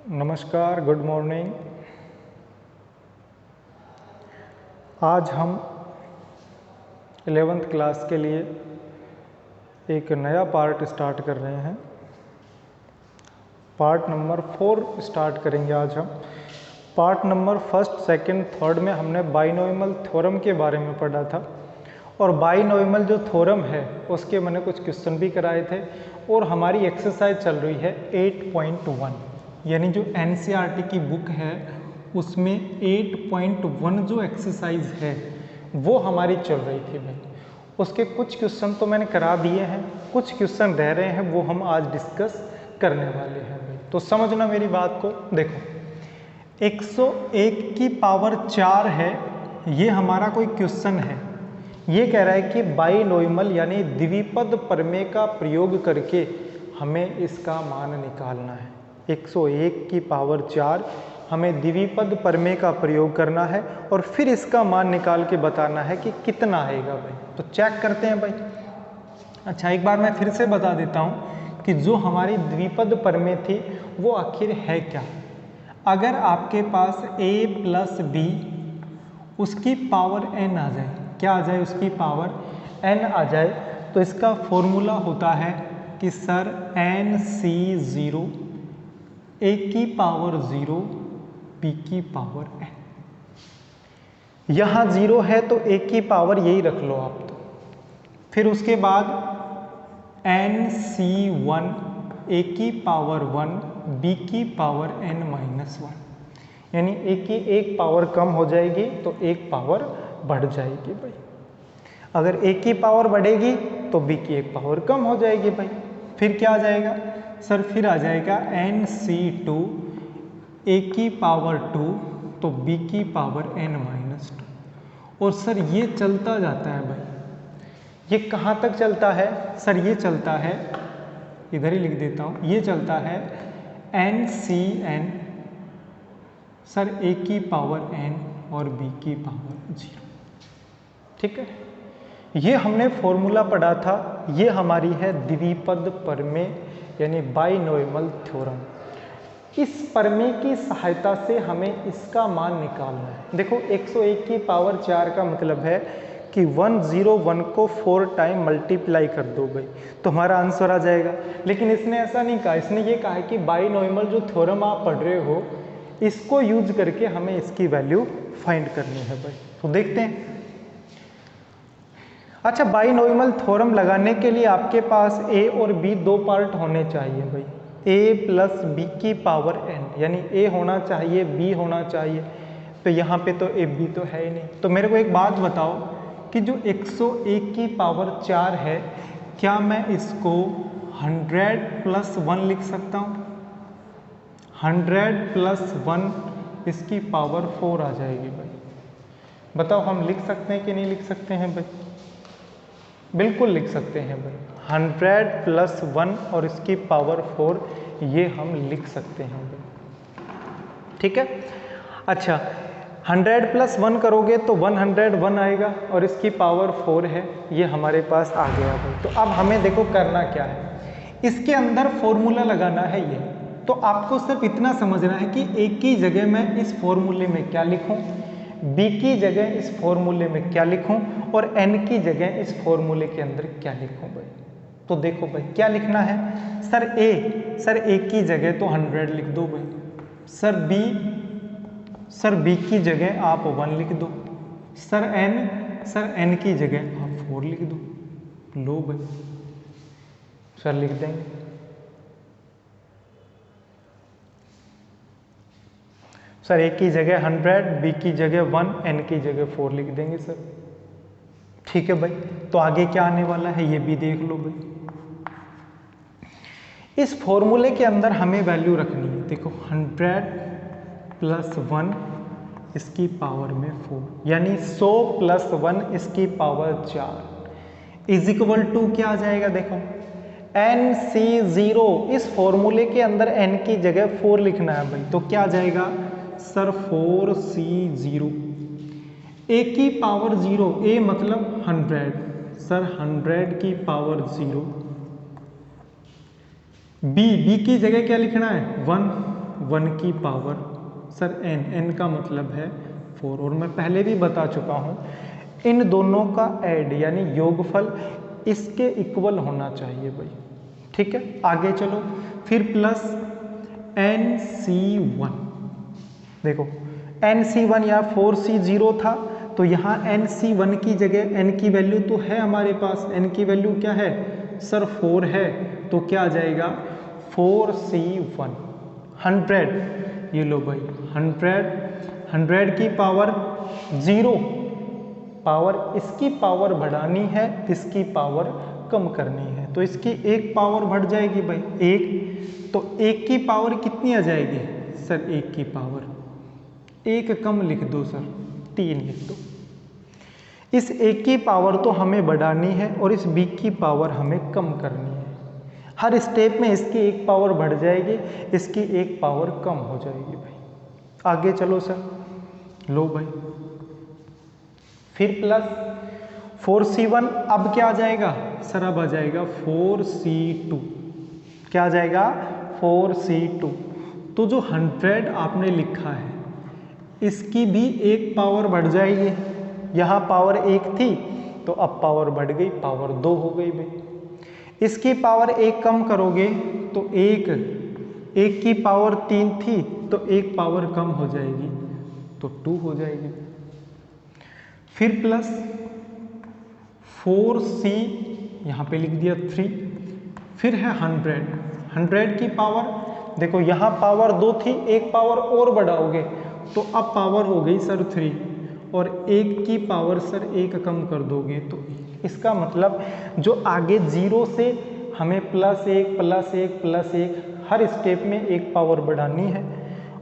नमस्कार, good morning. आज हम 11th क्लास के लिए एक नया पार्ट स्टार्ट कर रहे हैं। पार्ट नंबर 4 स्टार्ट करेंगे आज हम। Part number 1st, 2nd, 3rd में हमने बाइनोमियल थ्योरम के बारे में पढ़ा था और बाइनोमियल जो थ्योरम है उसके मैंने कुछ क्वेश्चन भी कराए थे और हमारी एक्सरसाइज चल रही है 8.1, यानी जो एनसीईआरटी की बुक है उसमें 8.1 जो एक्सरसाइज है वो हमारी चल रही थी भाई। उसके कुछ क्वेश्चन तो मैंने करा दिए हैं, कुछ क्वेश्चन रह रहे हैं, वो हम आज डिस्कस करने वाले हैं भाई। तो समझना मेरी बात को। देखो, 101 की पावर 4 है, ये हमारा कोई क्वेश्चन है। ये कह रहा है कि बाइनोमियल यानी द्विपद प्रमेय का प्रयोग करके हमें इसका मान निकालना है। 101 की पावर 4 हमें द्विपद प्रमेय का प्रयोग करना है और फिर इसका मान निकाल के बताना है कि कितना आएगा भाई। तो चेक करते हैं भाई। अच्छा, एक बार मैं फिर से बता देता हूँ कि जो हमारी द्विपद प्रमेय थी वो आखिर है क्या। अगर आपके पास a प्लस बी उसकी पावर n आ जाए, क्या आ जाए, उसकी पावर n आ जाए, तो इसका फॉर्मूला होता है कि सर NC0 a की पावर 0 b की पावर n। यहाँ 0 है तो a की पावर यही रख लो आप। तो फिर उसके बाद NC1 a की पावर 1 b की पावर n-1, यानी a की एक पावर कम हो जाएगी तो एक पावर बढ़ जाएगी भाई। अगर a की पावर बढ़ेगी तो b की एक पावर कम हो जाएगी भाई। फिर क्या आ जाएगा सर, फिर आ जाएगा NC2 a की पावर 2 तो b की पावर n-2। और सर ये चलता जाता है भाई। ये कहाँ तक चलता है सर? ये चलता है, इधर ही लिख देता हूँ, ये चलता है NCn सर a की पावर n और b की पावर 0। ठीक है, ये हमने फॉर्मूला पढ़ा था। ये हमारी है द्विपद प्रमेय यानी बाइनोमियल थ्योरम। इस प्रमेय की सहायता से हमें इसका मान निकालना है। देखो, 101 की पावर 4 का मतलब है कि 101 को 4 टाइम मल्टीप्लाई कर दो भाई, तो हमारा आंसर आ जाएगा। लेकिन इसने ऐसा नहीं कहा, इसने ये कहा है कि बाइनोमियल जो थ्योरम आप पढ़ रहे हो इसको यूज करके हमें इसकी वैल्यू फाइंड करनी है भाई। तो देखते हैं। अच्छा, बाइनोमियल थ्योरम लगाने के लिए आपके पास a और b दो पार्ट होने चाहिए भाई। a प्लस बी की पावर n, यानी a होना चाहिए, b होना चाहिए। तो यहाँ पे तो a b तो है ही नहीं। तो मेरे को एक बात बताओ कि जो 101 की पावर 4 है, क्या मैं इसको 100 प्लस 1 लिख सकता हूँ? 100 प्लस 1 इसकी पावर 4 आ जाएगी भाई। बताओ, हम लिख सकते हैं कि नहीं लिख सकते हैं भाई? बिल्कुल लिख सकते हैं भाई। 100 प्लस 1 और इसकी पावर 4 ये हम लिख सकते हैं भाई। ठीक है। अच्छा, 100 प्लस 1 करोगे तो 101 आएगा और इसकी पावर 4 है, ये हमारे पास आ गया भाई। तो अब हमें देखो करना क्या है, इसके अंदर फॉर्मूला लगाना है ये। तो आपको सिर्फ इतना समझना है कि a की जगह मैं इस फॉर्मूले में क्या लिखूं, b की जगह इस फॉर्मूले में क्या लिखूं और n की जगह इस फॉर्मूले के अंदर क्या लिखूं भाई। तो देखो भाई, क्या लिखना है सर? a की जगह तो 100 लिख दो भाई। सर b की जगह आप 1 लिख दो। सर n की जगह आप 4 लिख दो। लो भाई, सर लिख देंगे। सर a की जगह 100, b की जगह 1, n की जगह 4 लिख देंगे सर। ठीक है भाई। तो आगे क्या आने वाला है ये भी देख लो भाई। इस फॉर्मूले के अंदर हमें वैल्यू रखनी है। देखो, 100 प्लस 1 इसकी पावर में 4, यानी 100 प्लस 1 इसकी पावर 4 इज इक्वल टू क्या आ जाएगा? देखो, NC0, इस फॉर्मूले के अंदर n की जगह 4 लिखना है भाई। तो क्या आ जाएगा सर? 4C0 a की पावर 0, a मतलब 100, सर 100 की पावर 0। b की जगह क्या लिखना है? 1, 1 की पावर सर n का मतलब है 4, और मैं पहले भी बता चुका हूँ इन दोनों का ऐड यानी योगफल इसके इक्वल होना चाहिए भाई। ठीक है, आगे चलो, फिर प्लस NC1। देखो NC1 या 4C0 था, तो यहाँ NC1 की जगह n की वैल्यू तो है हमारे पास, n की वैल्यू क्या है सर 4 है, तो क्या आ जाएगा 4C1 100। ये लो भाई 100 की पावर 0, पावर इसकी पावर बढ़ानी है, इसकी पावर कम करनी है, तो इसकी एक पावर बढ़ जाएगी भाई 1, तो 1 की पावर कितनी आ जाएगी सर 1 की पावर 1 कम लिख दो सर 3 लिख दो। इस 1 की पावर तो हमें बढ़ानी है और इस b की पावर हमें कम करनी है। हर स्टेप में इसकी एक पावर बढ़ जाएगी, इसकी एक पावर कम हो जाएगी भाई। आगे चलो सर, लो भाई, फिर प्लस 4C1, अब क्या आ जाएगा सर, अब आ जाएगा 4C2। क्या आ जाएगा 4C2। तो जो 100 आपने लिखा है इसकी भी एक पावर बढ़ जाएगी, यहाँ पावर 1 थी तो अब पावर बढ़ गई, पावर 2 हो गई भाई। इसकी पावर 1 कम करोगे तो 1 की पावर 3 थी तो 1 पावर कम हो जाएगी तो 2 हो जाएगी। फिर प्लस 4C यहाँ पे लिख दिया 3, फिर है 100 की पावर, देखो यहाँ पावर 2 थी, एक पावर और बढ़ाओगे तो अब पावर हो गई सर 3, और 1 की पावर सर 1 कम कर दोगे तो इसका मतलब जो आगे 0 से हमें +1 हर स्टेप में एक पावर बढ़ानी है,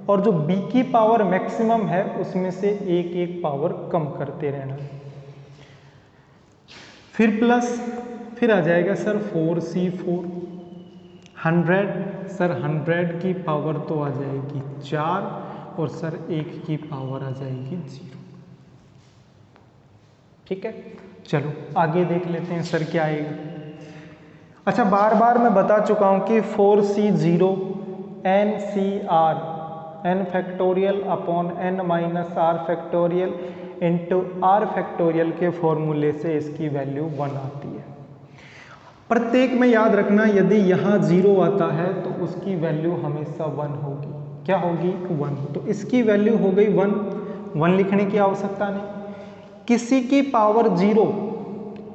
और जो b की पावर मैक्सिमम है उसमें से एक पावर कम करते रहना। फिर प्लस, फिर आ जाएगा सर 4C4 100, सर 100 की पावर तो आ जाएगी 4, और सर 1 की पावर आ जाएगी 0। ठीक है, चलो आगे देख लेते हैं सर क्या आएगा। अच्छा, बार बार मैं बता चुका हूं कि 4C0 NCR n factorial upon n minus r factorial into r factorial के फॉर्मूले से इसकी वैल्यू 1 आती है। प्रत्येक में याद रखना, यदि यहाँ 0 आता है तो उसकी वैल्यू हमेशा 1 होगी। क्या होगी 1, तो इसकी वैल्यू हो गई 1 लिखने की आवश्यकता नहीं। किसी की पावर 0,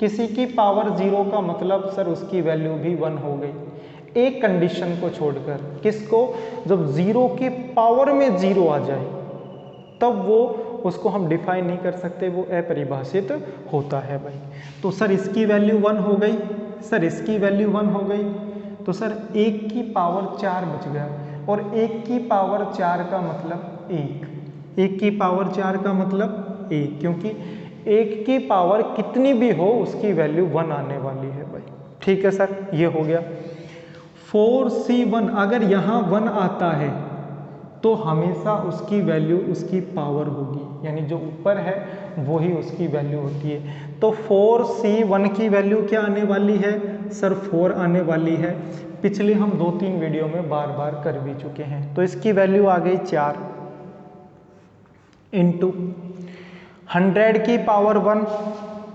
किसी की पावर 0 का मतलब सर उसकी वैल्यू भी 1 हो गई, एक कंडीशन को छोड़कर। किसको, जब 0 की पावर में 0 आ जाए तब वो उसको हम डिफाइन नहीं कर सकते, वो अपरिभाषित होता है भाई। तो सर इसकी वैल्यू 1 हो गई, सर इसकी वैल्यू 1 हो गई, तो सर 1 की पावर 4 बच गया, और 1 की पावर 4 का मतलब 1 की पावर 4 का मतलब 1, क्योंकि 1 की पावर कितनी भी हो उसकी वैल्यू 1 आने वाली है भाई। ठीक है सर, ये हो गया। 4C1 अगर यहाँ 1 आता है तो हमेशा उसकी वैल्यू उसकी पावर होगी, यानी जो ऊपर है वही उसकी वैल्यू होती है। तो 4C1 की वैल्यू क्या आने वाली है सर, 4 आने वाली है। पिछले हम 2-3 वीडियो में बार बार कर भी चुके हैं। तो इसकी वैल्यू आ गई 4 इंटू 100 की पावर 1,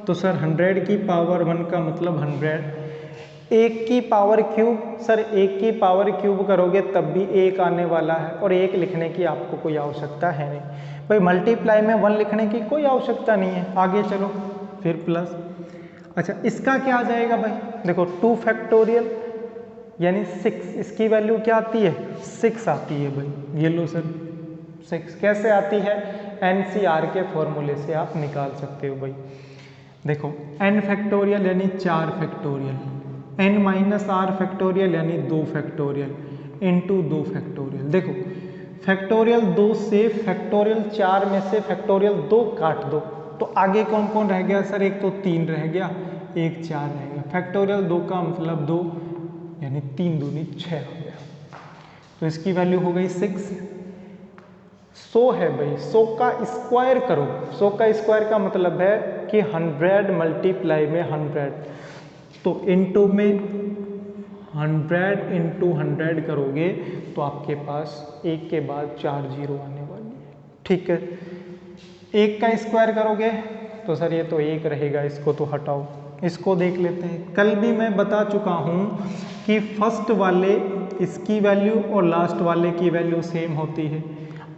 तो सर 100 की पावर 1 का मतलब 100। 1 की पावर क्यूब, सर 1 की पावर क्यूब करोगे तब भी 1 आने वाला है, और 1 लिखने की आपको कोई आवश्यकता है नहीं भाई। मल्टीप्लाई में 1 लिखने की कोई आवश्यकता नहीं है। आगे चलो, फिर प्लस। अच्छा, इसका क्या आ जाएगा भाई, देखो 2 फैक्टोरियल यानी 6, इसकी वैल्यू क्या आती है 6 आती है भाई। ये लो सर 6 कैसे आती है, NCR के फॉर्मूले से आप निकाल सकते हो भाई। देखो n फैक्टोरियल यानी 4 factorial, n minus r factorial यानी 2 फैक्टोरियल इंटू 2 फैक्टोरियल। देखो फैक्टोरियल 2 से फैक्टोरियल 4 में से फैक्टोरियल 2 काट दो तो आगे कौन कौन रह गया सर, एक तो 3 रह गया, एक 4 रह गया। फैक्टोरियल 2 का मतलब 2 यानी 3 दूनी 6 हो गया, तो इसकी वैल्यू हो गई 6। 100 है भाई, 100 का स्क्वायर करो। 100 का स्क्वायर का मतलब है कि 100 मल्टीप्लाई में 100, तो इनटू में 100 इंटू 100 करोगे तो आपके पास 1 के बाद 4 जीरो आने वाली है। ठीक है, 1 का स्क्वायर करोगे तो सर ये तो 1 रहेगा, इसको तो हटाओ। इसको देख लेते हैं। कल भी मैं बता चुका हूँ कि फर्स्ट वाले इसकी वैल्यू और लास्ट वाले की वैल्यू सेम होती है।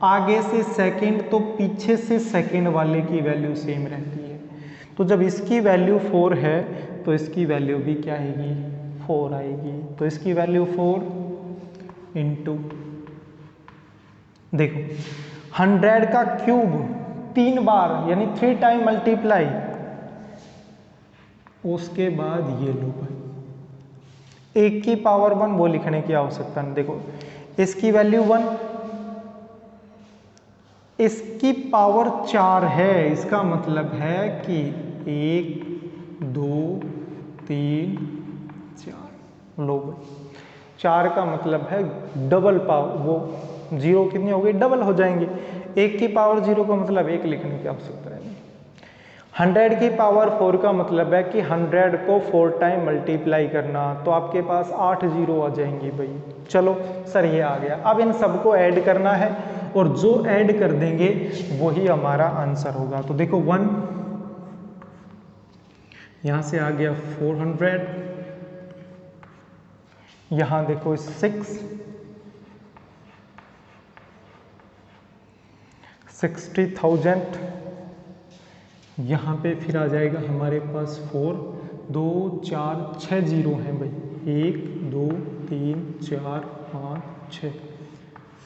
आगे से सेकंड तो पीछे से सेकंड वाले की वैल्यू सेम रहती है। तो जब इसकी वैल्यू 4 है तो इसकी वैल्यू भी क्या आएगी, 4 आएगी। तो इसकी वैल्यू 4 इंटू, देखो 100 का क्यूब 3 बार यानी 3 टाइम मल्टीप्लाई, उसके बाद ये लो भाई 1 की पावर 1 वो लिखने की आवश्यकता नहीं। देखो इसकी वैल्यू 1, इसकी पावर 4 है, इसका मतलब है कि 1 2 3 4 लो भाई 4 का मतलब है डबल पावर, वो जीरो कितनी हो गई, डबल हो जाएंगे। 1 की पावर 0 का मतलब 1 लिखने की आवश्यकता है नहीं। 100 की पावर 4 का मतलब है कि 100 को 4 टाइम मल्टीप्लाई करना, तो आपके पास 8 जीरो आ जाएंगी भाई। चलो सर ये आ गया। अब इन सबको ऐड करना है और जो ऐड कर देंगे वही हमारा आंसर होगा। तो देखो 1 यहां से आ गया 400, यहां देखो 6 60,000, यहाँ पे फिर आ जाएगा हमारे पास 4 2 4 6 जीरो हैं भाई, 1 2 3 4 5 6,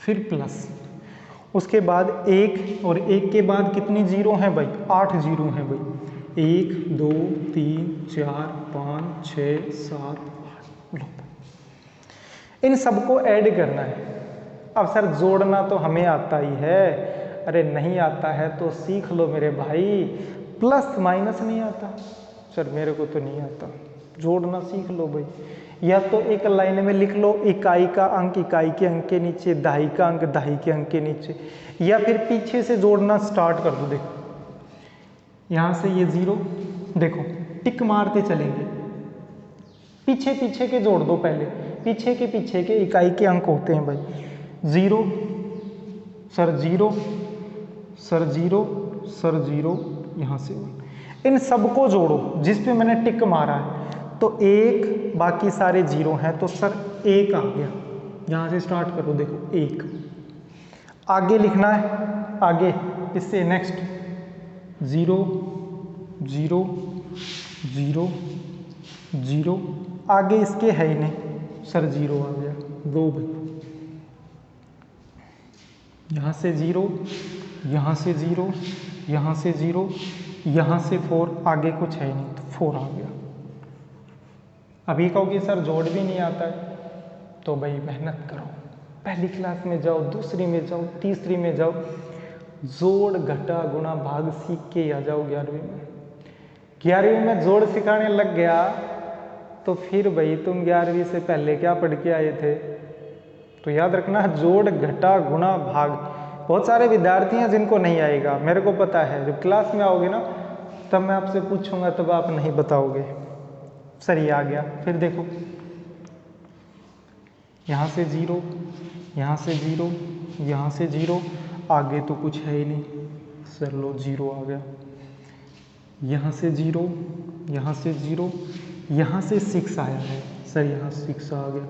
फिर प्लस, उसके बाद 1 और 1 के बाद कितनी जीरो हैं भाई, 8 जीरो हैं भाई, 1 2 3 4 5 6 7 8। इन सबको ऐड करना है। अब सर जोड़ना तो हमें आता ही है, अरे नहीं आता है तो सीख लो मेरे भाई, प्लस माइनस नहीं आता। सर मेरे को तो नहीं आता, जोड़ना सीख लो भाई। या तो एक लाइन में लिख लो इकाई का अंक इकाई के अंक के नीचे, दहाई का अंक दहाई के अंक के नीचे, या फिर पीछे से जोड़ना स्टार्ट कर दो। देखो यहाँ से ये जीरो, देखो टिक मारते चलेंगे, पीछे पीछे के जोड़ दो पहले, पीछे के इकाई के अंक होते हैं भाई, 0 सर 0 सर 0 सर 0, यहाँ से इन सबको जोड़ो जिस पे मैंने टिक मारा है, तो 1 बाकी सारे 0 हैं, तो सर 1 आ गया। यहाँ से स्टार्ट करो, देखो 1 आगे लिखना है, आगे इससे नेक्स्ट 0 0 0 0, आगे इसके है ही नहीं, सर 0 आ गया। 2 भाई यहाँ से 0 यहाँ से 0 यहाँ से 0 यहाँ से 4, आगे कुछ है ही नहीं तो 4 आ गया। अभी कहोगे सर जोड़ भी नहीं आता है, तो भाई मेहनत करो, पहली क्लास में जाओ, दूसरी में जाओ, तीसरी में जाओ, जोड़ घटा गुणा भाग सीख के आ जाओ 11वीं में। 11वीं में जोड़ सिखाने लग गया तो फिर भाई तुम 11वीं से पहले क्या पढ़ के आए थे, तो याद रखना जोड़ घटा गुणा भाग। बहुत सारे विद्यार्थी हैं जिनको नहीं आएगा, मेरे को पता है, जब क्लास में आओगे ना तब मैं आपसे पूछूंगा तब आप नहीं बताओगे। सर ये आ गया, फिर देखो यहाँ से 0 यहाँ से 0 यहाँ से 0, आगे तो कुछ है ही नहीं, सर लो 0 आ गया। यहाँ से 0 यहाँ से 0 यहाँ से 6 आया है, सर यहाँ 6 आ गया।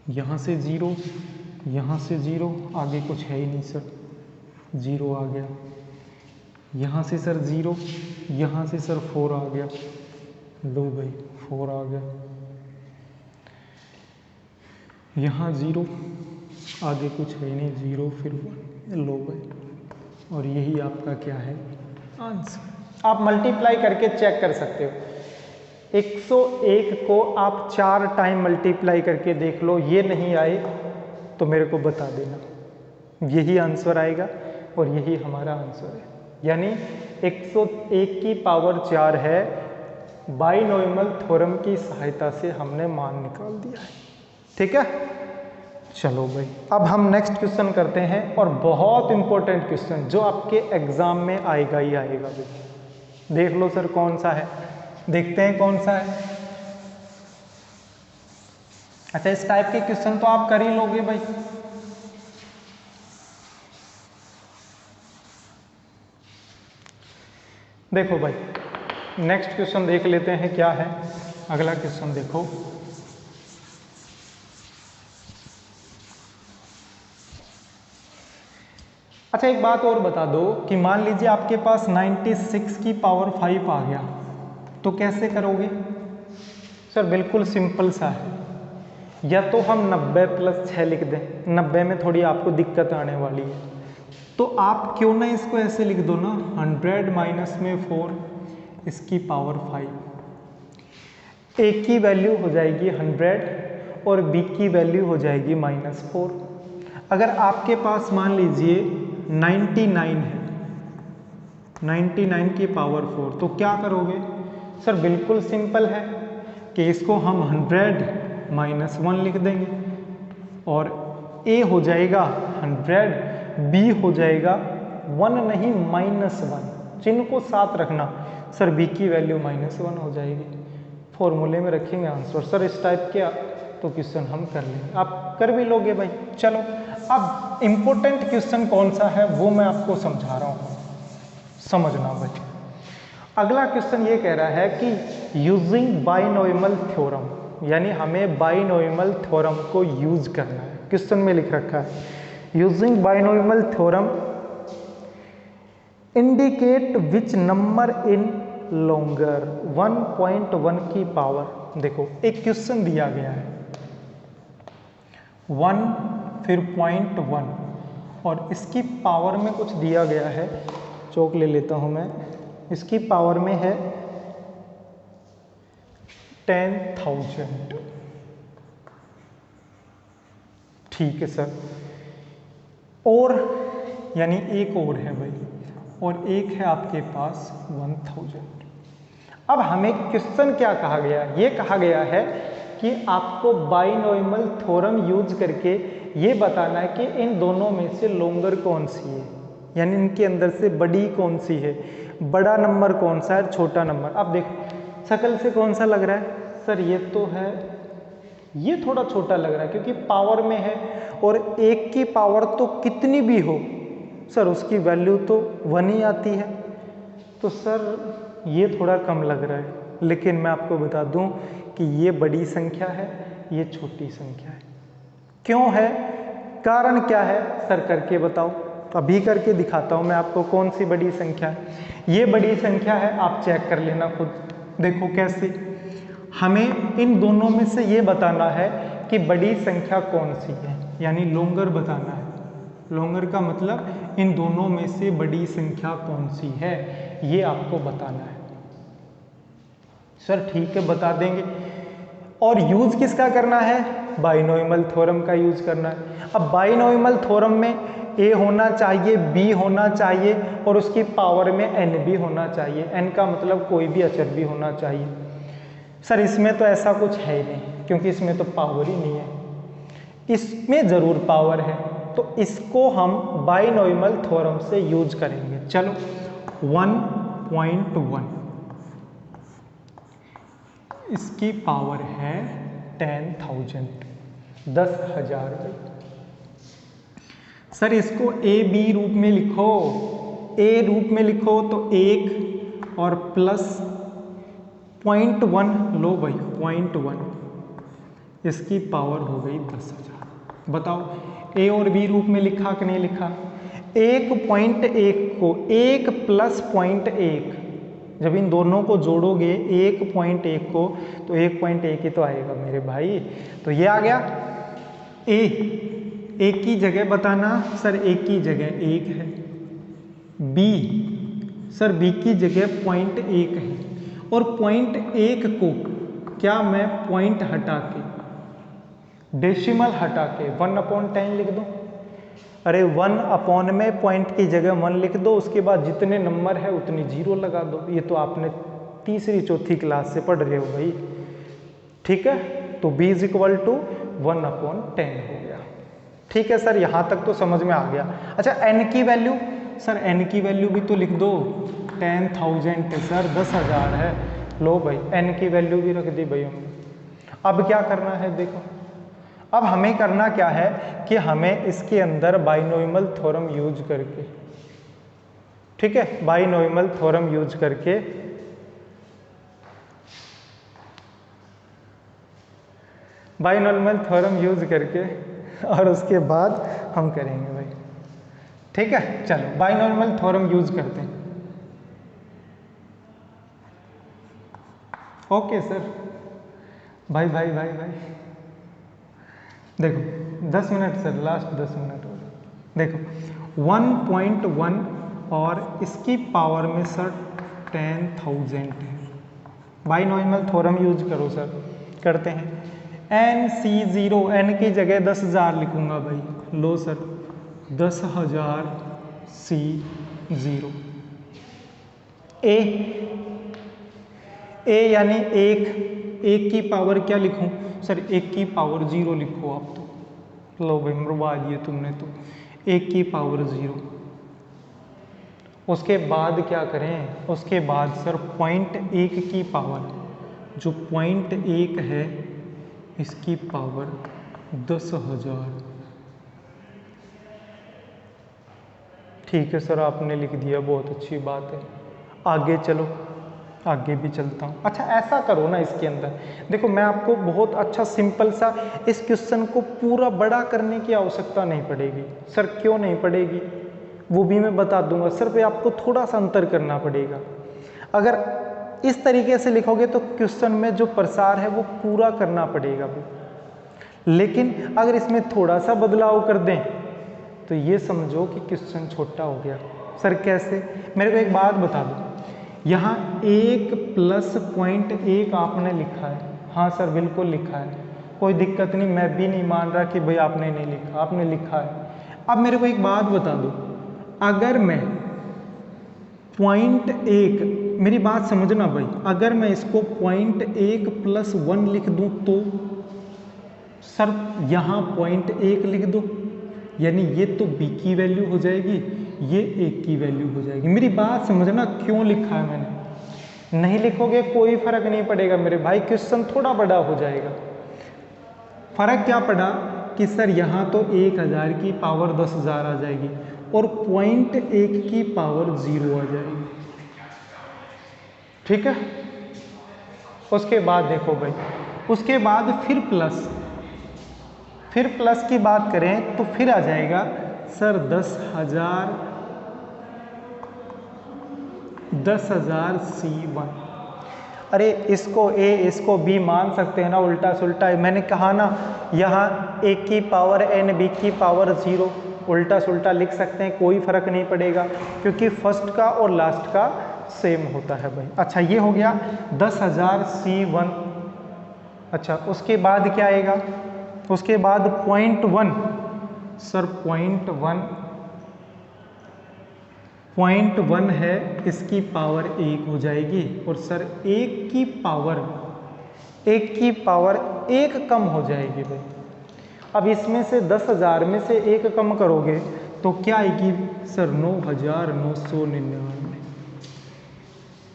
यहाँ से 0 यहाँ से 0, आगे कुछ है ही नहीं सर, 0 आ गया। यहाँ से सर 0 यहाँ से सर 4 आ गया, लो भाई 4 आ गया। यहाँ 0 आगे कुछ है ही नहीं, 0 फिर 1, लो भाई, और यही आपका क्या है आंसर। आप मल्टीप्लाई करके चेक कर सकते हो, 101 को आप 4 टाइम मल्टीप्लाई करके देख लो, ये नहीं आए तो मेरे को बता देना, यही आंसर आएगा और यही हमारा आंसर है। यानी 101 की पावर 4 है, बाइनोमियल थ्योरम की सहायता से हमने मान निकाल दिया है। ठीक है, चलो भाई अब हम नेक्स्ट क्वेश्चन करते हैं, और बहुत इंपॉर्टेंट क्वेश्चन जो आपके एग्जाम में आएगा ही आएगा भाई। देख लो सर कौन सा है, देखते हैं कौन सा है। अच्छा, इस टाइप के क्वेश्चन तो आप कर ही लोगे भाई। देखो भाई, नेक्स्ट क्वेश्चन देख लेते हैं क्या है। अगला क्वेश्चन देखो, अच्छा एक बात और बता दो कि मान लीजिए आपके पास 96 की पावर 5 आ गया, तो कैसे करोगे? सर बिल्कुल सिंपल सा है, या तो हम 90 + 6 लिख दें, 90 में थोड़ी आपको दिक्कत आने वाली है, तो आप क्यों ना इसको ऐसे लिख दो ना, 100 माइनस में 4 इसकी पावर 5। ए की वैल्यू हो जाएगी 100 और बी की वैल्यू हो जाएगी -4। अगर आपके पास मान लीजिए 99 है, 99 की पावर 4, तो क्या करोगे? सर बिल्कुल सिंपल है कि इसको हम 100 माइनस 1 लिख देंगे, और ए हो जाएगा 100, बी हो जाएगा 1 नहीं -1, चिन्ह को साथ रखना। सर बी की वैल्यू -1 हो जाएगी, फॉर्मूले में रखेंगे आंसर। सर इस टाइप के तो क्वेश्चन हम कर लेंगे, आप कर भी लोगे भाई। चलो अब इम्पोर्टेंट क्वेश्चन कौन सा है वो मैं आपको समझा रहा हूँ, समझना भाई। अगला क्वेश्चन ये कह रहा है कि यूजिंग बाइनोमियल थ्योरम, यानी हमें बाइनोमियल थ्योरम को यूज करना है। क्वेश्चन में लिख रखा है using binomial theorem indicate which number in longer 1.1 की पावर। देखो एक क्वेश्चन दिया गया है 1 फिर 0.1 और इसकी पावर में कुछ दिया गया है, चौक ले लेता हूं मैं, इसकी पावर में है 10,000। ठीक है सर, और यानी एक और है भाई, और एक है आपके पास 1000। अब हमें क्वेश्चन क्या कहा गया? ये कहा गया है कि आपको बाइनोमियल थ्योरम यूज करके ये बताना है कि इन दोनों में से लॉन्गर कौन सी है, यानी इनके अंदर से बड़ी कौन सी है, बड़ा नंबर कौन सा है, छोटा नंबर। अब देखो शक्ल से कौन सा लग रहा है? सर ये तो है, ये थोड़ा छोटा लग रहा है क्योंकि पावर में है, और एक की पावर तो कितनी भी हो सर उसकी वैल्यू तो 1 ही आती है, तो सर ये थोड़ा कम लग रहा है। लेकिन मैं आपको बता दूं कि ये बड़ी संख्या है, ये छोटी संख्या है। क्यों है, कारण क्या है? सर करके बताओ। अभी करके दिखाता हूं मैं आपको कौन सी बड़ी संख्या है। ये बड़ी संख्या है, आप चेक कर लेना खुद। देखो कैसे, हमें इन दोनों में से ये बताना है कि बड़ी संख्या कौन सी है, यानी लॉन्गर बताना है। लॉन्गर का मतलब इन दोनों में से बड़ी संख्या कौन सी है, ये आपको बताना है। सर ठीक है बता देंगे। और यूज किसका करना है? बाइनोमियल थ्योरम का यूज करना है। अब बाइनोमियल थ्योरम में ए होना चाहिए, बी होना चाहिए, और उसकी पावर में एन भी होना चाहिए। एन का मतलब कोई भी अचर भी होना चाहिए। सर इसमें तो ऐसा कुछ है ही नहीं, क्योंकि इसमें तो पावर ही नहीं है। इसमें जरूर पावर है, तो इसको हम बाइनोमियल थ्योरम से यूज करेंगे। चलो 1.1 इसकी पावर है 10,000, 10,000। सर इसको ए बी रूप में लिखो, ए रूप में लिखो तो 1 और प्लस 0.1 लो भाई, 0.1 इसकी पावर हो गई 10,000। बताओ ए और बी रूप में लिखा कि नहीं लिखा? 1.1 को 1 + 0.1, जब इन दोनों को जोड़ोगे 1.1 को, तो 1.1 ही तो आएगा मेरे भाई। तो ये आ गया ए, एक की जगह बताना। सर एक की जगह 1 है। बी, सर बी की जगह 0.1 है, और 0.1 को क्या मैं पॉइंट हटा के, डेसिमल हटा के 1/10 लिख दूं? अरे 1 में पॉइंट की जगह 1 लिख दो, उसके बाद जितने नंबर है उतनी 0 लगा दो। ये तो आपने तीसरी चौथी क्लास से पढ़ रहे हो भाई, ठीक है। तो b = 1/10 हो गया। ठीक है सर, यहाँ तक तो समझ में आ गया। अच्छा n की वैल्यू, सर n की वैल्यू भी तो लिख दो। 10,000 है सर, 10,000 है। लो भाई n की वैल्यू भी रख दी भाई हमने। अब क्या करना है देखो, अब हमें करना क्या है कि हमें इसके अंदर बाइनोमियल थ्योरम यूज करके, ठीक है, बाइनोमियल थ्योरम यूज करके बाइनोमियल थ्योरम यूज करके और उसके बाद हम करेंगे भाई, ठीक है। चलो बाइनोमियल थ्योरम यूज करते हैं। ओके सर, भाई भाई भाई भाई देखो 10 मिनट सर, लास्ट 10 मिनट और देखो 1.1 और इसकी पावर में सर 10,000 है। बाइनोमियल थ्योरम यूज करो सर, करते हैं। NC0, n की जगह 10,000 लिखूंगा भाई, लो सर 10,000 C0। ए यानी एक की पावर क्या लिखूं सर, एक की पावर 0 लिखो आप तो, लो भाई मरवा दिए तुमने तो, एक की पावर 0। उसके बाद क्या करें, उसके बाद सर 0.1 की पावर, जो 0.1 है इसकी पावर 10,000। ठीक है सर, आपने लिख दिया, बहुत अच्छी बात है। आगे चलो, आगे भी चलता हूँ। अच्छा ऐसा करो ना, इसके अंदर देखो मैं आपको बहुत अच्छा सिंपल सा, इस क्वेश्चन को पूरा बड़ा करने की आवश्यकता नहीं पड़ेगी। सर क्यों नहीं पड़ेगी, वो भी मैं बता दूंगा। सिर्फ आपको थोड़ा सा अंतर करना पड़ेगा। अगर इस तरीके से लिखोगे तो क्वेश्चन में जो प्रसार है वो पूरा करना पड़ेगा भी, लेकिन अगर इसमें थोड़ा सा बदलाव कर दें तो ये समझो कि क्वेश्चन छोटा हो गया। सर कैसे, मेरे को एक बात बता दो, यहाँ 1 + 0.1 आपने लिखा है। हाँ सर बिल्कुल लिखा है, कोई दिक्कत नहीं, मैं भी नहीं मान रहा कि भाई आपने नहीं लिखा, आपने लिखा है। अब मेरे को एक बात बता दो, अगर मैं 0.1, मेरी बात समझना भाई, अगर मैं इसको 0.1 + 1 लिख दूं तो सर यहाँ 0.1 लिख दो, यानी ये तो b की वैल्यू हो जाएगी, ये 1 की वैल्यू हो जाएगी। मेरी बात समझना क्यों लिखा है मैंने। नहीं लिखोगे कोई फर्क नहीं पड़ेगा मेरे भाई, क्वेश्चन थोड़ा बड़ा हो जाएगा। फर्क क्या पड़ा कि सर यहाँ तो 1000 की पावर 10,000 आ जाएगी और 0.1 की पावर 0 आ जाएगी, ठीक है। उसके बाद देखो भाई, उसके बाद फिर प्लस की बात करें तो फिर आ जाएगा सर 10,000 C1। अरे इसको A इसको B मान सकते हैं ना, उल्टा सुल्टा। मैंने कहा ना यहाँ 1 की पावर n, b की पावर 0, उल्टा सुल्टा लिख सकते हैं, कोई फर्क नहीं पड़ेगा क्योंकि फर्स्ट का और लास्ट का सेम होता है भाई। अच्छा ये हो गया 10,000 C1। अच्छा उसके बाद क्या आएगा, उसके बाद 0.1 सर 0.1 है, इसकी पावर 1 हो जाएगी और सर 1 की पावर 1 कम हो जाएगी भाई। अब इसमें से 10,000 में से 1 कम करोगे तो क्या आएगी सर 9,999।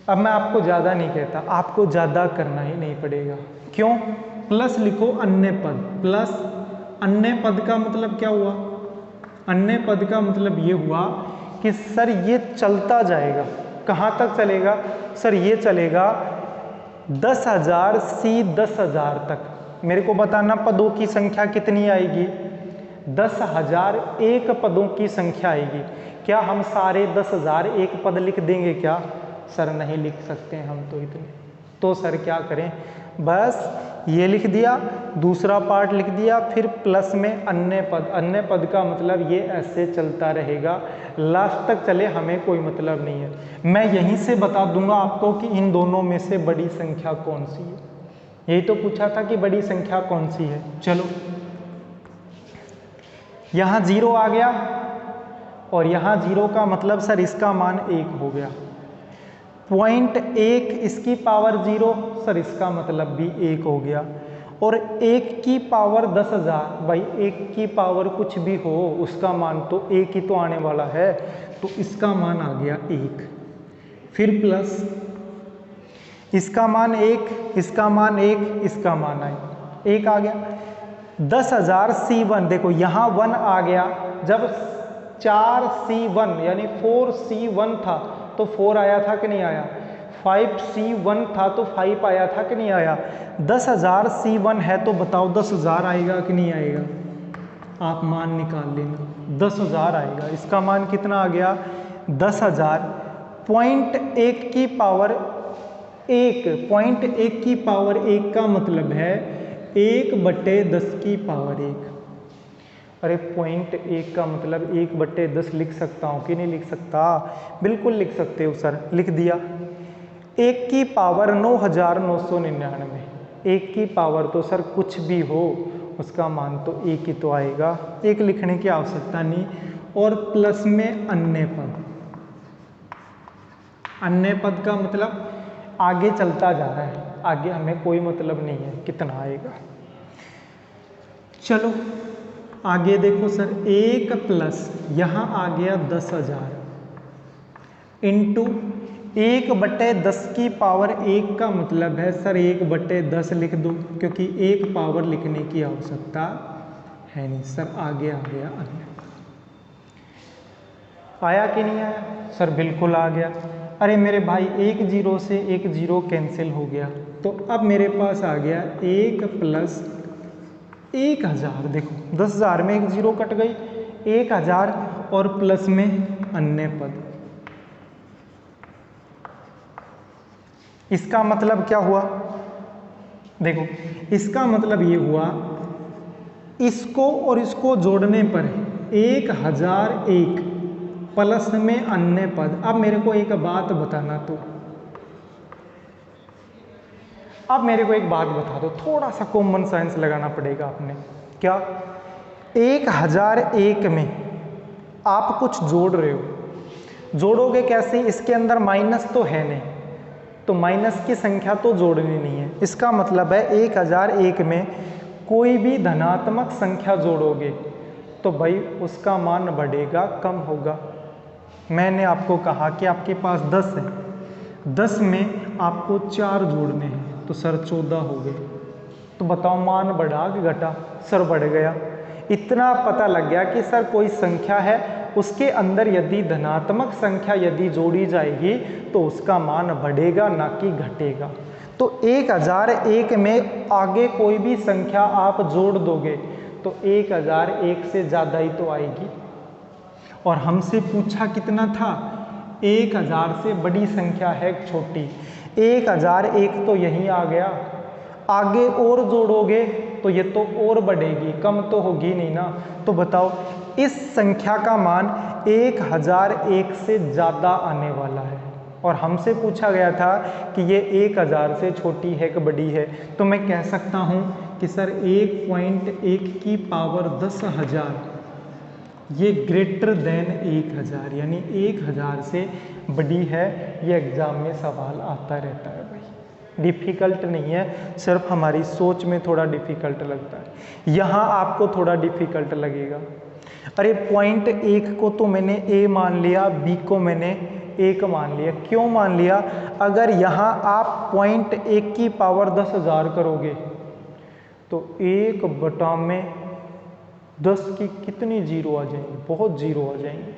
अब मैं आपको ज़्यादा नहीं कहता, आपको ज़्यादा करना ही नहीं पड़ेगा। क्यों, प्लस लिखो अन्य पद, प्लस अन्य पद का मतलब क्या हुआ, अन्य पद का मतलब ये हुआ कि सर ये चलता जाएगा, कहाँ तक चलेगा सर, ये चलेगा 10,000 C 10,000 तक। मेरे को बताना पदों की संख्या कितनी आएगी, 10,001 पदों की संख्या आएगी। क्या हम सारे 10,001 पद लिख देंगे क्या, सर नहीं लिख सकते हैं हम तो इतने। तो सर क्या करें, बस ये लिख दिया, दूसरा पार्ट लिख दिया, फिर प्लस में अन्य पद। अन्य पद का मतलब ये ऐसे चलता रहेगा, लास्ट तक चले, हमें कोई मतलब नहीं है। मैं यहीं से बता दूंगा आपको कि इन दोनों में से बड़ी संख्या कौन सी है। यही तो पूछा था कि बड़ी संख्या कौन सी है। चलो यहाँ 0 आ गया और यहाँ 0 का मतलब सर इसका मान 1 हो गया। 0.1 इसकी पावर 0, सर इसका मतलब भी 1 हो गया। और 1 की पावर 10,000, भाई 1 की पावर कुछ भी हो उसका मान तो 1 ही तो आने वाला है, तो इसका मान आ गया 1। फिर प्लस इसका मान 1, इसका मान 1, इसका मान 1 आ गया। 10,000C1, देखो यहाँ 1 आ गया, जब 4C1 यानी 4C1 था तो 4 आया था कि नहीं आया, 5C1 था तो 5 आया था कि नहीं आया। 10,000C1 है तो बताओ 10,000 आएगा कि नहीं आएगा, आप मान निकाल लेना, 10,000 आएगा। इसका मान कितना आ गया, 10,000। 0.1 की पावर 1, 0.1 की पावर 1 का मतलब है 1/10 की पावर 1। अरे 0.1 का मतलब 1/10 लिख सकता हूँ कि नहीं लिख सकता, बिल्कुल लिख सकते हो सर, लिख दिया। 1 की पावर 9,999, 1 की पावर तो सर कुछ भी हो उसका मान तो 1 ही तो आएगा, 1 लिखने की आवश्यकता नहीं। और प्लस में अन्य पद, अन्य पद का मतलब आगे चलता जा रहा है, आगे हमें कोई मतलब नहीं है कितना आएगा। चलो आगे देखो सर, 1 प्लस यहाँ आ गया 10,000 इंटू 1/10 की पावर 1 का मतलब है सर 1/10 लिख दो, क्योंकि 1 पावर लिखने की आवश्यकता है नहीं सर। आगे आ गया अन्य, आया कि नहीं आया सर, बिल्कुल आ गया। अरे मेरे भाई 1 0 से 1 0 कैंसिल हो गया, तो अब मेरे पास आ गया 1 प्लस 1,000। देखो 10,000 में 1 0 कट गई, 1,000 और प्लस में अन्य पद। इसका मतलब क्या हुआ, देखो इसका मतलब ये हुआ, इसको और इसको जोड़ने पर 1,001 प्लस में अन्य पद। अब मेरे को एक बात बताना, तो अब मेरे को एक बात बता दो, थोड़ा सा कॉमन सेंस लगाना पड़ेगा आपने। क्या 1,001 में आप कुछ जोड़ रहे हो, जोड़ोगे कैसे, इसके अंदर माइनस तो है नहीं, तो माइनस की संख्या तो जोड़नी नहीं है। इसका मतलब है 1,001 में कोई भी धनात्मक संख्या जोड़ोगे तो भाई उसका मान बढ़ेगा, कम होगा। मैंने आपको कहा कि आपके पास 10 है, 10 में आपको 4 जोड़ने हैं तो सर 14 हो गए, तो बताओ मान बढ़ा कि घटा, सर बढ़ गया। इतना पता लग गया कि सर कोई संख्या है, उसके अंदर यदि धनात्मक संख्या यदि जोड़ी जाएगी तो उसका मान बढ़ेगा ना कि घटेगा। तो 1,001 में आगे कोई भी संख्या आप जोड़ दोगे तो 1,001 से ज़्यादा ही तो आएगी। और हमसे पूछा कितना था, 1,000 से बड़ी संख्या है छोटी, 1,001 तो यहीं आ गया, आगे और जोड़ोगे तो ये तो और बढ़ेगी, कम तो होगी नहीं ना। तो बताओ इस संख्या का मान 1,001 से ज़्यादा आने वाला है, और हमसे पूछा गया था कि ये 1,000 से छोटी है कि बड़ी है। तो मैं कह सकता हूँ कि सर 1.1 की पावर 10,000 ये ग्रेटर देन 1,000 यानी 1,000 से बड़ी है। ये एग्ज़ाम में सवाल आता रहता है भाई, डिफ़िकल्ट नहीं है, सिर्फ हमारी सोच में थोड़ा डिफ़िकल्ट लगता है, यहाँ आपको थोड़ा डिफ़िकल्ट लगेगा। अरे 0.1 को तो मैंने a मान लिया, b को मैंने 1 मान लिया। क्यों मान लिया, अगर यहाँ आप 0.1 की पावर 10,000 करोगे तो 1/10 की कितनी जीरो आ जाएंगी, बहुत जीरो आ जाएंगी।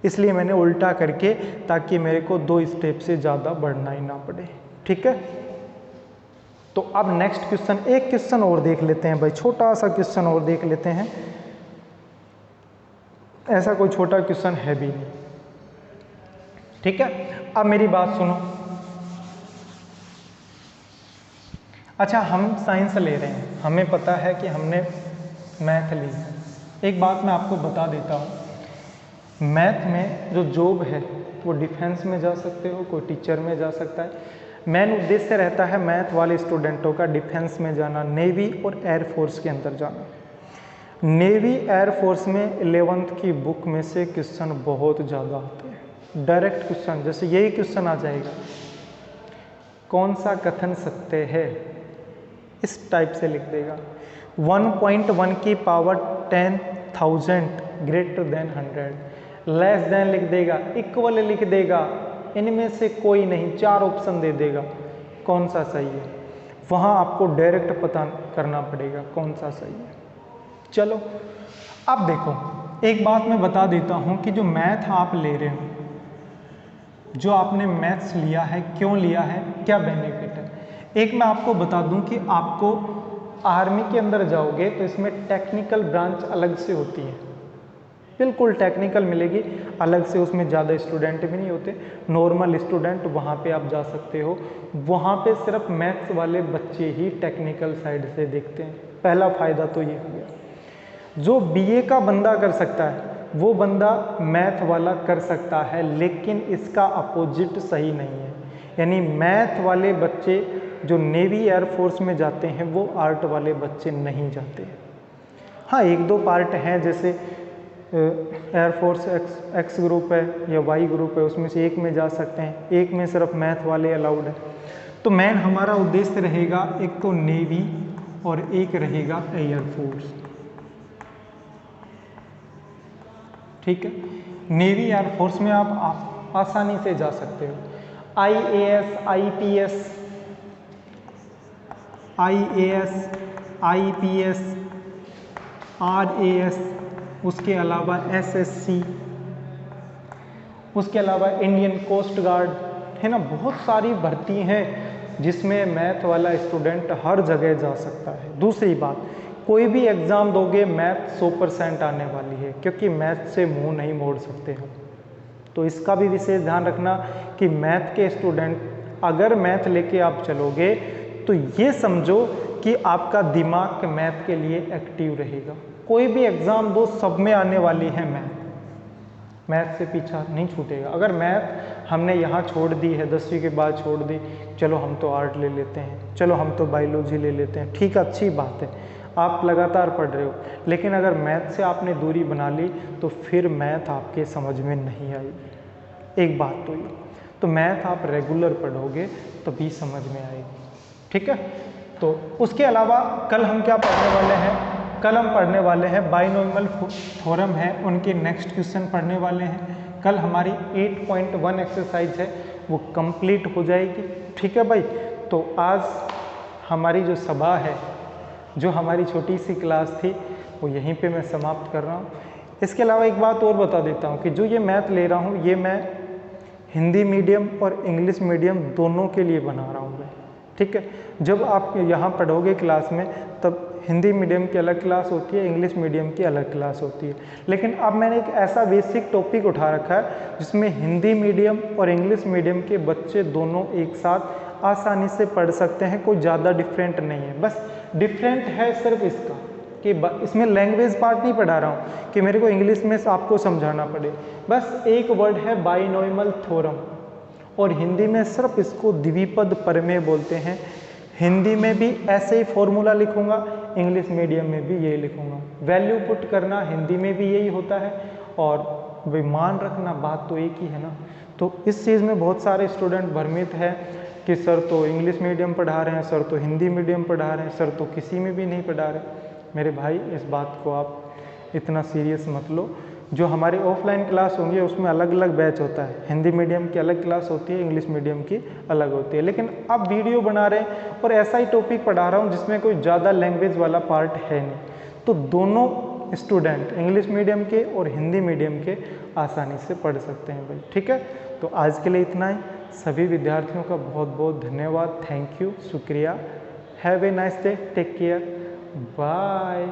इसलिए मैंने उल्टा करके, ताकि मेरे को 2 स्टेप से ज़्यादा बढ़ना ही ना पड़े। ठीक है, तो अब नेक्स्ट क्वेश्चन, एक क्वेश्चन और देख लेते हैं भाई, छोटा सा क्वेश्चन और देख लेते हैं। ऐसा कोई छोटा क्वेश्चन है भी नहीं। ठीक है, अब मेरी बात सुनो। अच्छा, हम साइंस ले रहे हैं, हमें पता है कि हमने मैथ ली है। एक बात मैं आपको बता देता हूँ, मैथ में जो जॉब है वो डिफेंस में जा सकते हो, कोई टीचर में जा सकता है। मेन उद्देश्य रहता है मैथ वाले स्टूडेंटों का डिफेंस में जाना, नेवी और एयरफोर्स के अंदर जाना। नेवी एयरफोर्स में 11th की बुक में से क्वेश्चन बहुत ज़्यादा आते हैं, डायरेक्ट क्वेश्चन। जैसे यही क्वेश्चन आ जाएगा, कौन सा कथन सत्य है, इस टाइप से लिख देगा। 1.1 की power 10,000 greater than 100, less than लिख देगा, इक्वल लिख देगा, इनमें से कोई नहीं, 4 ऑप्शन दे देगा, कौन सा सही है। वहाँ आपको डायरेक्ट पता करना पड़ेगा कौन सा सही है। चलो अब देखो, एक बात मैं बता देता हूँ कि जो मैथ आप ले रहे हो, जो आपने मैथ्स लिया है, क्यों लिया है, क्या बेनिफिट है। एक मैं आपको बता दूं कि आपको आर्मी के अंदर जाओगे तो इसमें टेक्निकल ब्रांच अलग से होती है, बिल्कुल टेक्निकल मिलेगी अलग से, उसमें ज़्यादा स्टूडेंट भी नहीं होते, नॉर्मल स्टूडेंट वहाँ पे आप जा सकते हो। वहाँ पे सिर्फ मैथ्स वाले बच्चे ही टेक्निकल साइड से देखते हैं। पहला फ़ायदा तो ये हो गया। जो बीए का बंदा कर सकता है वो बंदा मैथ वाला कर सकता है, लेकिन इसका अपोजिट सही नहीं है। यानी मैथ वाले बच्चे जो नेवी एयरफोर्स में जाते हैं वो आर्ट वाले बच्चे नहीं जाते हैं। हाँ, एक दो पार्ट हैं, जैसे एयरफोर्स एक्स ग्रुप है या वाई ग्रुप है, उसमें से एक में जा सकते हैं, एक में सिर्फ मैथ वाले अलाउड है। तो मेन हमारा उद्देश्य रहेगा एक तो नेवी और एक रहेगा एयरफोर्स। ठीक है, नेवी एयरफोर्स में आप आसानी से जा सकते हो। आईएएस, आईपीएस, आईपीएस, आरएएस, उसके अलावा एसएससी, उसके अलावा इंडियन कोस्ट गार्ड है ना, बहुत सारी भर्ती हैं जिसमें मैथ वाला स्टूडेंट हर जगह जा सकता है। दूसरी बात, कोई भी एग्ज़ाम दोगे मैथ 100% आने वाली है, क्योंकि मैथ से मुंह नहीं मोड़ सकते हम। तो इसका भी विशेष ध्यान रखना कि मैथ के स्टूडेंट अगर मैथ लेके आप चलोगे तो ये समझो कि आपका दिमाग मैथ के लिए एक्टिव रहेगा। कोई भी एग्ज़ाम दो, सब में आने वाली है मैथ से पीछा नहीं छूटेगा। अगर मैथ हमने यहाँ छोड़ दी है, 10वीं के बाद छोड़ दी, चलो हम तो आर्ट ले लेते हैं, चलो हम तो बायोलॉजी ले लेते हैं, ठीक है, अच्छी बात है, आप लगातार पढ़ रहे हो। लेकिन अगर मैथ से आपने दूरी बना ली तो फिर मैथ आपके समझ में नहीं आएगी। एक बात तो ये, तो मैथ आप रेगुलर पढ़ोगे तभी समझ में आएगी। ठीक है, तो उसके अलावा कल हम क्या पढ़ने वाले हैं, कल हम पढ़ने वाले हैं बाइनोमियल थ्योरम है, उनके नेक्स्ट क्वेश्चन पढ़ने वाले हैं। कल हमारी 8.1 एक्सरसाइज है वो कंप्लीट हो जाएगी। ठीक है भाई, तो आज हमारी जो सभा है, जो हमारी छोटी सी क्लास थी, वो यहीं पे मैं समाप्त कर रहा हूँ। इसके अलावा एक बात और बता देता हूँ कि जो ये मैथ ले रहा हूँ ये मैं हिंदी मीडियम और इंग्लिश मीडियम दोनों के लिए बना रहा हूँ भाई। ठीक है, जब आप यहाँ पढ़ोगे क्लास में तब हिंदी मीडियम की अलग क्लास होती है, इंग्लिश मीडियम की अलग क्लास होती है। लेकिन अब मैंने एक ऐसा बेसिक टॉपिक उठा रखा है जिसमें हिंदी मीडियम और इंग्लिश मीडियम के बच्चे दोनों एक साथ आसानी से पढ़ सकते हैं। कोई ज़्यादा डिफरेंट नहीं है, बस डिफरेंट है सिर्फ इसका कि इसमें लैंग्वेज पार्ट नहीं पढ़ा रहा हूँ कि मेरे को इंग्लिश में आपको समझाना पड़े। बस एक वर्ड है बाइनोमियल थ्योरम, और हिंदी में सिर्फ इसको द्विपद प्रमेय बोलते हैं। हिंदी में भी ऐसे ही फॉर्मूला लिखूंगा, इंग्लिश मीडियम में भी यही लिखूंगा। वैल्यू पुट करना हिंदी में भी यही होता है, और मान रखना बात तो एक ही है ना। तो इस चीज़ में बहुत सारे स्टूडेंट भ्रमित है कि सर तो इंग्लिश मीडियम पढ़ा रहे हैं, सर तो हिंदी मीडियम पढ़ा रहे हैं, सर तो किसी में भी नहीं पढ़ा रहे। मेरे भाई, इस बात को आप इतना सीरियस मत लो। जो हमारी ऑफलाइन क्लास होंगी उसमें अलग अलग बैच होता है, हिंदी मीडियम की अलग क्लास होती है, इंग्लिश मीडियम की अलग होती है। लेकिन अब वीडियो बना रहे हैं और ऐसा ही टॉपिक पढ़ा रहा हूँ जिसमें कोई ज़्यादा लैंग्वेज वाला पार्ट है नहीं, तो दोनों स्टूडेंट इंग्लिश मीडियम के और हिंदी मीडियम के आसानी से पढ़ सकते हैं भाई। ठीक है, तो आज के लिए इतना ही। सभी विद्यार्थियों का बहुत बहुत धन्यवाद, थैंक यू, शुक्रिया। Have a nice day, take care, bye.